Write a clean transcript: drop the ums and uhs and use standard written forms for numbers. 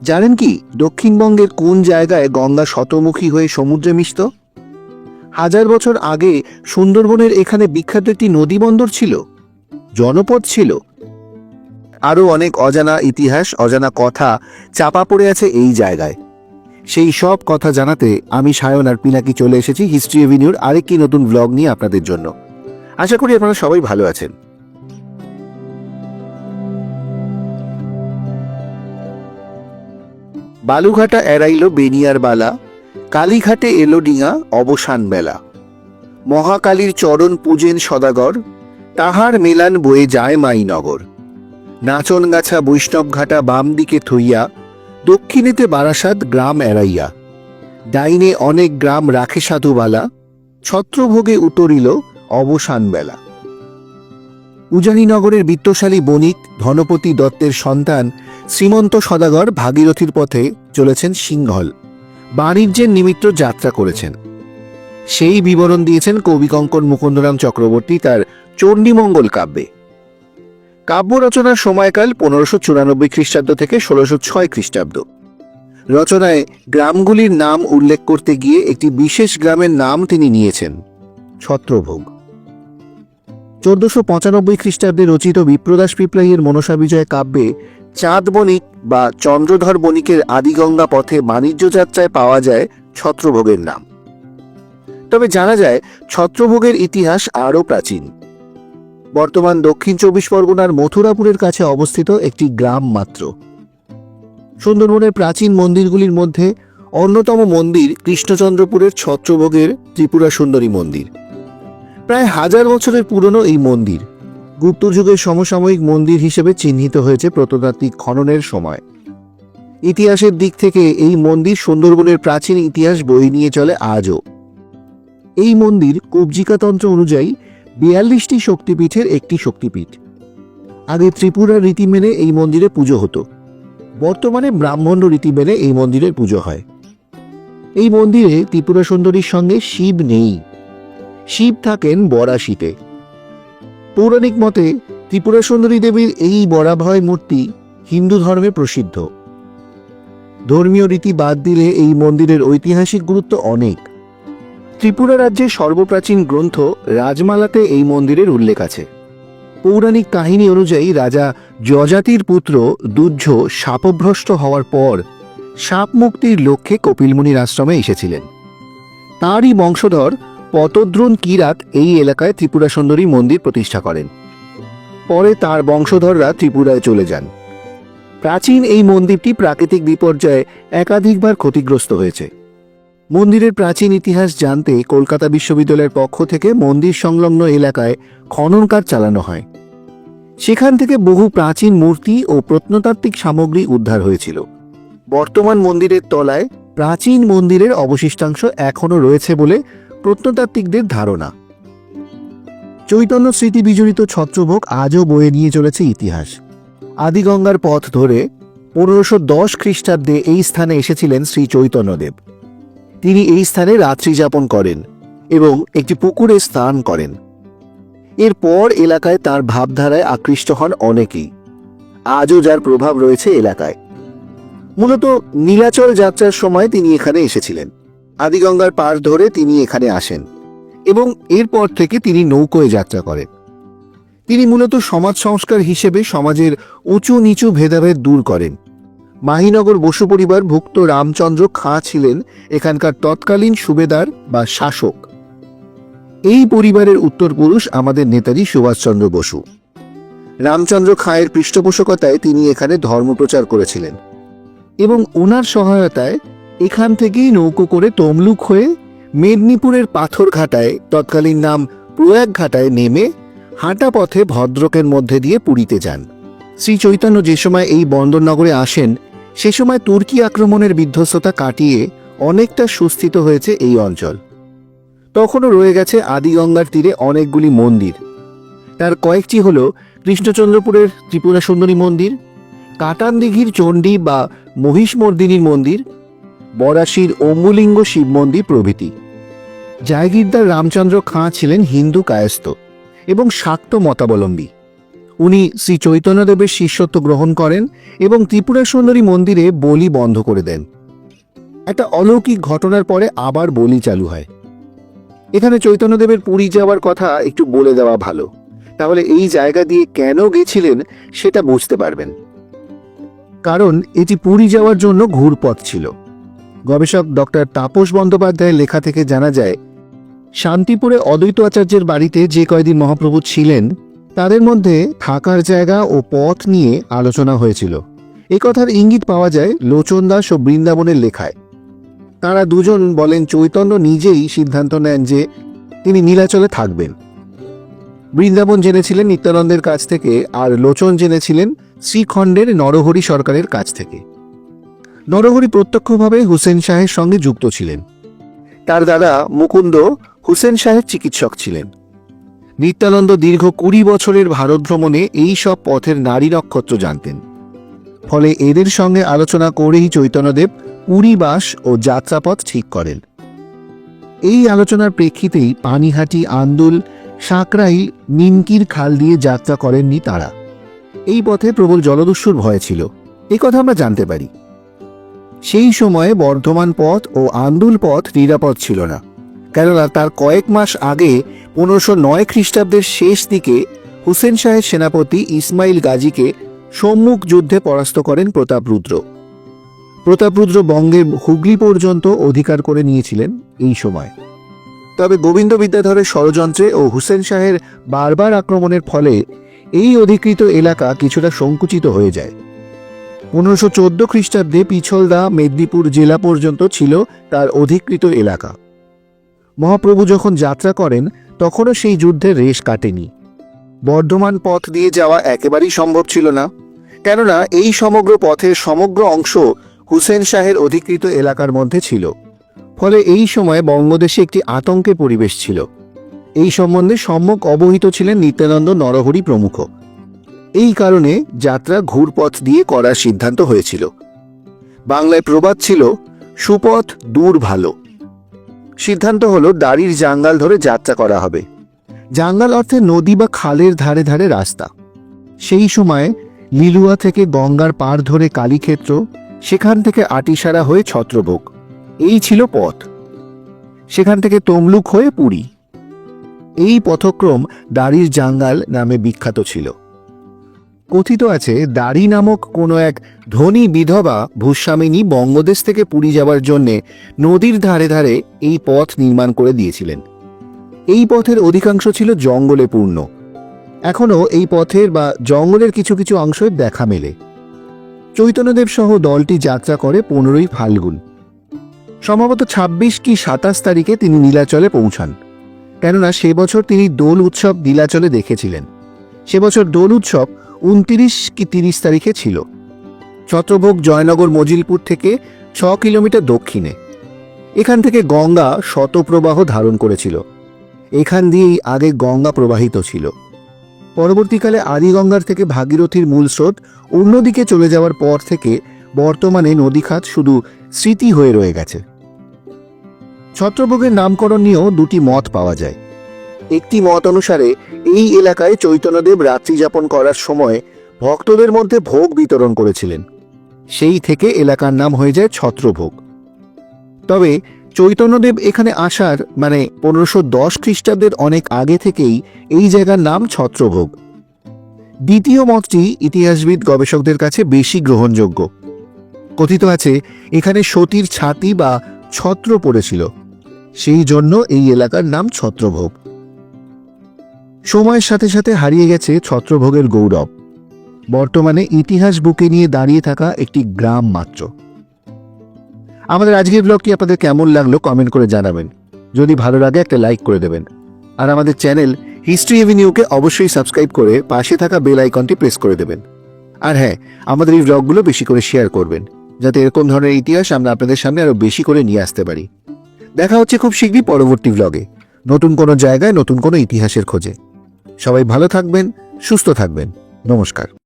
জানেন কি দক্ষিণবঙ্গের কোন জায়গায় গঙ্গা শতমুখী হয়ে সমুদ্রে মিশত? 1000 বছর আগে সুন্দরবনের এখানে বিখ্যাত একটি নদীবন্দর ছিল, জনপদ ছিল। আরও অনেক অজানা ইতিহাস, অজানা কথা চাপা পড়ে আছে এই জায়গায়। সেই সব কথা জানাতে আমি সায়ন আর পিনাকি চলে এসেছি হিস্ট্রি এভিনিউর আরেকটি নতুন ব্লগ নিয়ে আপনাদের জন্য। আশা করি আপনারা সবাই ভালো আছেন। বালুঘাটা এড়াইল বেনিয়ার বালা, কালীঘাটে এলো ডিঙা অবসান বেলা। মহাকালীর চরণ পূজেন সদাগর, তাহার মেলান বয়ে যায় মাইনগর। নাচনগাছা বৈষ্ণবঘাটা বাম দিকে থইয়া, দক্ষিণেতে বারাসাত গ্রাম এড়াইয়া। ডাইনে অনেক গ্রাম রাখে সাধুবালা, ছত্রভোগে উতরিল অবসান বেলা। উজানিনগরের বিত্তশালী বণিক ধনপতি দত্তের সন্তান শ্রীমন্ত সদাগর ভাগীরথীর পথে চলেছেন সিংহল, বাণিজ্যের নিমিত্ত যাত্রা করেছেন। সেই বিবরণ দিয়েছেন কবিকঙ্কন মুকুন্দরাম চক্রবর্তী তার চণ্ডীমঙ্গল কাব্যে। কাব্য রচনার সময়কাল 1594 খ্রিস্টাব্দ থেকে 1606 খ্রিস্টাব্দ। রচনায় গ্রামগুলির নাম উল্লেখ করতে গিয়ে একটি বিশেষ গ্রামের নাম তিনি নিয়েছেন, ছত্রভোগ। 1495 খ্রিস্টাব্দে রচিত বিপ্রদাস পিপ্লাইয়ের মনসা বিজয় কাব্যে চাঁদ বণিক বা চন্দ্রধর বণিকের আদিগঙ্গা পথে বাণিজ্য যাত্রায় পাওয়া যায় ছত্রভোগের নাম। তবে জানা যায় ছত্রভোগের ইতিহাস আরও প্রাচীন। বর্তমান দক্ষিণ 24 পরগনার মথুরাপুরের কাছে অবস্থিত একটি গ্রাম মাত্র। সুন্দরবনের প্রাচীন মন্দিরগুলির মধ্যে অন্যতম মন্দির কৃষ্ণচন্দ্রপুরের ছত্রভোগের ত্রিপুরা সুন্দরী মন্দির। প্রায় 1000 বছরের পুরনো এই মন্দির গুপ্ত যুগের সমসাময়িক মন্দির হিসেবে চিহ্নিত হয়েছে প্রত্নতাত্ত্বিক খননের সময়। ইতিহাসের দিক থেকে এই মন্দির সুন্দরবনের প্রাচীন ইতিহাস বয়ে নিয়ে চলে আজও। এই মন্দির কুব্জিকাতন্ত্র অনুযায়ী 42টি শক্তিপীঠের একটি শক্তিপীঠ। আগে ত্রিপুরার রীতি মেনে এই মন্দিরে পুজো হতো, বর্তমানে ব্রাহ্মণ্য রীতি মেনে এই মন্দিরের পুজো হয়। এই মন্দিরে ত্রিপুরা সুন্দরীর সঙ্গে শিব নেই, শিব থাকেন বরাশিতে। পৌরাণিক মতে ত্রিপুরা সুন্দরী দেবীর এই বরাভয় মূর্তি হিন্দু ধর্মে প্রসিদ্ধ। ধর্মীয় রীতি বাদ দিলে এই মন্দিরের ঐতিহাসিক গুরুত্ব অনেক। ত্রিপুরা রাজ্যের সর্বপ্রাচীন গ্রন্থ রাজমালাতে এই মন্দিরের উল্লেখ আছে। পৌরাণিক কাহিনী অনুযায়ী রাজা যজাতির পুত্র দুর্য শাপভ্রষ্ট হওয়ার পর শাপ মুক্তির লক্ষ্যে কপিলমুনির আশ্রমে এসেছিলেন। তাঁরই বংশধর পতদ্রোণ কিরাত এই এলাকায় ত্রিপুরা সুন্দরী মন্দির প্রতিষ্ঠা করেন। পরে তার বংশধররা ত্রিপুরায় চলে যান। প্রাচীন এই মন্দিরটি প্রাকৃতিক বিপর্যয়ে একাধিকবার ক্ষতিগ্রস্ত হয়েছে। মন্দিরের প্রাচীন ইতিহাস জানতে কলকাতা বিশ্ববিদ্যালয়ের পক্ষ থেকে মন্দির সংলগ্ন এলাকায় খনন কাজ চালানো হয়। সেখান থেকে বহু প্রাচীন মূর্তি ও প্রত্নতাত্ত্বিক সামগ্রী উদ্ধার হয়েছিল। বর্তমান মন্দিরের তলায় প্রাচীন মন্দিরের অবশিষ্টাংশ এখনও রয়েছে বলে প্রত্নতাত্ত্বিকদের ধারণা। চৈতন্য স্মৃতি বিজড়িত ছত্রভোগ আজও বয়ে নিয়ে চলেছে ইতিহাস। আদিগঙ্গার পথ ধরে 1510 খ্রিস্টাব্দে এই স্থানে এসেছিলেন শ্রী চৈতন্যদেব। তিনি এই স্থানে রাত্রি যাপন করেন এবং একটি পুকুরে স্নান করেন। এরপর এলাকায় তার ভাবধারায় আকৃষ্ট হন অনেকেই। আজও যার প্রভাব রয়েছে এলাকায়। মূলত নীলাচল যাত্রার সময় তিনি এখানে এসেছিলেন। আদিগঙ্গার পার ধরে তিনি এখানে আসেন এবং এরপর থেকে তিনি নৌকোয় যাত্রা করেন। তিনি মূলত সমাজ সংস্কার হিসেবে সমাজের উঁচু নিচু ভেদাভেদ দূর করেন। মাহিনগর বসু পরিবার ভুক্ত রামচন্দ্র খাঁ ছিলেন এখানকার তৎকালীন সুবেদার বা শাসক। এই পরিবারের উত্তরপুরুষ আমাদের নেতাজি সুভাষচন্দ্র বসু। রামচন্দ্র খাঁয়ের পৃষ্ঠপোষকতায় তিনি এখানে ধর্মপ্রচার করেছিলেন এবং ওনার সহায়তায় এখান থেকেই নৌকো করে তমলুক হয়ে মেদিনীপুরের পাথরঘাটায়, তৎকালীন নাম প্রয়াগঘাটায় নেমে হাঁটা পথে ভদ্রকের মধ্যে দিয়ে পুরীতে যান। শ্রী চৈতন্য যে সময় এই বন্দরনগরে আসেন সে সময় তুর্কি আক্রমণের বিধ্বস্ততা কাটিয়ে অনেকটা সুস্থিত হয়েছে এই অঞ্চল। তখনও রয়ে গেছে আদিগঙ্গার তীরে অনেকগুলি মন্দির। তার কয়েকটি হল কৃষ্ণচন্দ্রপুরের ত্রিপুরা সুন্দরী মন্দির, কাটানদিঘির চণ্ডী বা মহিষমর্দিনীর মন্দির, বরাশির অম্বুলিঙ্গ শিব মন্দির প্রভৃতি। জায়গিরদার রামচন্দ্র খাঁ ছিলেন হিন্দু কায়স্থ এবং শাক্ত মতাবলম্বী। উনি শ্রী চৈতন্যদেবের শিষ্যত্ব গ্রহণ করেন এবং ত্রিপুরা সুন্দরী মন্দিরে বলি বন্ধ করে দেন। একটা অলৌকিক ঘটনার পরে আবার বলি চালু হয়। এখানে চৈতন্যদেবের পুরী যাওয়ার কথা একটু বলে দেওয়া ভালো, তাহলে এই জায়গা দিয়ে কেন গেছিলেন সেটা বুঝতে পারবেন। কারণ এটি পুরী যাওয়ার জন্য ঘুরপথ ছিল। গবেষক ডক্টর তাপস বন্দ্যোপাধ্যায়ের লেখা থেকে জানা যায়, শান্তিপুরে অদ্বৈত আচার্যের বাড়িতে যে কয়দিন মহাপ্রভু ছিলেন তাদের মধ্যে থাকার জায়গা ও পথ নিয়ে আলোচনা হয়েছিল। এ কথার ইঙ্গিত পাওয়া যায় লোচন দাস ও বৃন্দাবনের লেখায়। তারা দুজন বলেন চৈতন্য নিজেই সিদ্ধান্ত নেন যে তিনি নীলাচলে থাকবেন। বৃন্দাবন জেনেছিলেন নিত্যানন্দের কাছ থেকে, আর লোচন জেনেছিলেন শ্রীখণ্ডের নরহরি সরকারের কাছ থেকে। নরহরি প্রত্যক্ষভাবে হুসেন শাহের সঙ্গে যুক্ত ছিলেন। তার দাদা মুকুন্দ হুসেন শাহের চিকিৎসক ছিলেন। নিত্যানন্দ দীর্ঘ 20 বছরের ভারত ভ্রমণে এই সব পথের নারী নক্ষত্র জানতেন। ফলে এদের সঙ্গে আলোচনা করেই চৈতন্যদেব পুরীবাস ও যাত্রাপথ ঠিক করেন। এই আলোচনার প্রেক্ষিতেই পানিহাটি, আন্দুল, সাঁকরাইল, নিমকির খাল দিয়ে যাত্রা করেননি তারা। এই পথে প্রবল জলদস্যুর ভয় ছিল, এই কথা আমরা জানতে পারি। সেই সময়ে বর্ধমান পথ ও আন্দুল পথ নিরাপদ ছিল না, কেননা তার কয়েক মাস আগে 1509 খ্রিস্টাব্দের শেষ দিকে হুসেন শাহের সেনাপতি ইসমাইল গাজীকে সম্মুখ যুদ্ধে পরাস্ত করেন প্রতাপরুদ্র। প্রতাপরুদ্র বঙ্গের হুগলি পর্যন্ত অধিকার করে নিয়েছিলেন এই সময়। তবে গোবিন্দ বিদ্যাধরের ষড়যন্ত্রে ও হুসেন শাহের বারবার আক্রমণের ফলে এই অধিকৃত এলাকা কিছুটা সংকুচিত হয়ে যায়। 1514 খ্রিস্টাব্দে পিছলদা মেদিনীপুর জেলা পর্যন্ত ছিল তার অধিকৃত এলাকা। মহাপ্রভু যখন যাত্রা করেন তখনও সেই যুদ্ধের রেশ কাটেনি। বর্ধমান পথ দিয়ে যাওয়া একেবারেই সম্ভব ছিল না, কেননা এই সমগ্র পথের সমগ্র অংশ হুসেন শাহের অধিকৃত এলাকার মধ্যে ছিল। ফলে এই সময় বঙ্গদেশে একটি আতঙ্কের পরিবেশ ছিল। এই সম্বন্ধে সম্যক অবহিত ছিলেন নিত্যানন্দ, নরহরি প্রমুখ। এই কারণে যাত্রা ঘুরপথ দিয়ে করার সিদ্ধান্ত হয়েছিল। বাংলায় প্রবাদ ছিল, সুপথ দূর ভালো। সিদ্ধান্ত হলো দাড়ির জাঙ্গাল ধরে যাত্রা করা হবে। জাঙ্গাল অর্থে নদী বা খালের ধারে ধারে রাস্তা। সেই সময় লিলুয়া থেকে গঙ্গার পাড় ধরে কালীক্ষেত্র, সেখান থেকে আটিসারা হয়ে ছত্রভোগ, এই ছিল পথ। সেখান থেকে তমলুক হয়ে পুরী। এই পথক্রম দাড়ির জাঙ্গাল নামে বিখ্যাত ছিল। কথিত আছে, দাড়ি নামক কোনো এক ধনী বিধবা ভূস্বামিনী বঙ্গদেশ থেকে পুরী যাওয়ার জন্যে নদীর ধারে ধারে এই পথ নির্মাণ করে দিয়েছিলেন। এই পথের অধিকাংশ ছিল জঙ্গলে পূর্ণ। এখনও এই পথের বা জঙ্গলের কিছু কিছু অংশের দেখা মেলে। চৈতন্যদেব সহ দলটি যাত্রা করে 15ই ফাল্গুন। সম্ভবত 26 কি 27 তারিখে তিনি নীলাচলে পৌঁছান, কেননা সে বছর তিনি দোল উৎসব নীলাচলে দেখেছিলেন। সে বছর দোল উৎসব 29 কি 30 তারিখে ছিল। ছত্রভোগ জয়নগর মজিলপুর থেকে 6 কিলোমিটার দক্ষিণে। এখান থেকে গঙ্গা শতপ্রবাহ ধারণ করেছিল। এখান দিয়েই আগে গঙ্গা প্রবাহিত ছিল। পরবর্তীকালে আদিগঙ্গার থেকে ভাগীরথীর মূল স্রোত অন্যদিকে চলে যাওয়ার পর থেকে বর্তমানে নদীখাত শুধু স্মৃতি হয়ে রয়ে গেছে। ছত্রভোগের নামকরণ নিয়েও দুটি মত পাওয়া যায়। একটি মত অনুসারে এই এলাকায় চৈতন্যদেব রাত্রি যাপন করার সময় ভক্তদের মধ্যে ভোগ বিতরণ করেছিলেন। সেই থেকে এলাকার নাম হয়ে যায় ছত্রভোগ। তবে চৈতন্যদেব এখানে আসার 1510 খ্রিস্টাব্দের অনেক আগে থেকেই এই জায়গার নাম ছত্রভোগ। দ্বিতীয় মতটি ইতিহাসবিদ গবেষকদের কাছে বেশি গ্রহণযোগ্য। কথিত আছে, এখানে সতীর ছাতি বা ছত্র পড়েছিল, সেই জন্য এই এলাকার নাম ছত্রভোগ। সময়ের সাথে সাথে হারিয়ে গেছে ছত্রভোগের গৌরব। বর্তমানে ইতিহাস বুকে নিয়ে দাঁড়িয়ে থাকা একটি গ্রাম মাত্র। আমাদের আজকের ব্লগটি আপনাদের কেমন লাগলো কমেন্ট করে জানাবেন। যদি ভালো লাগে একটা লাইক করে দেবেন, আর আমাদের চ্যানেল হিস্ট্রি এভিনিউকে অবশ্যই সাবস্ক্রাইব করে পাশে থাকা বেল আইকনটি প্রেস করে দেবেন। আর হ্যাঁ, আমাদের এই ব্লগগুলো বেশি করে শেয়ার করবেন, যাতে এরকম ধরনের ইতিহাস আমরা আপনাদের সামনে আরো বেশি করে নিয়ে আসতে পারি। দেখা হচ্ছে খুব শীঘ্রই পরবর্তী ব্লগে, নতুন কোনো জায়গায় নতুন কোনো ইতিহাসের খোঁজে। সবাই ভালো থাকবেন, সুস্থ থাকবেন। নমস্কার।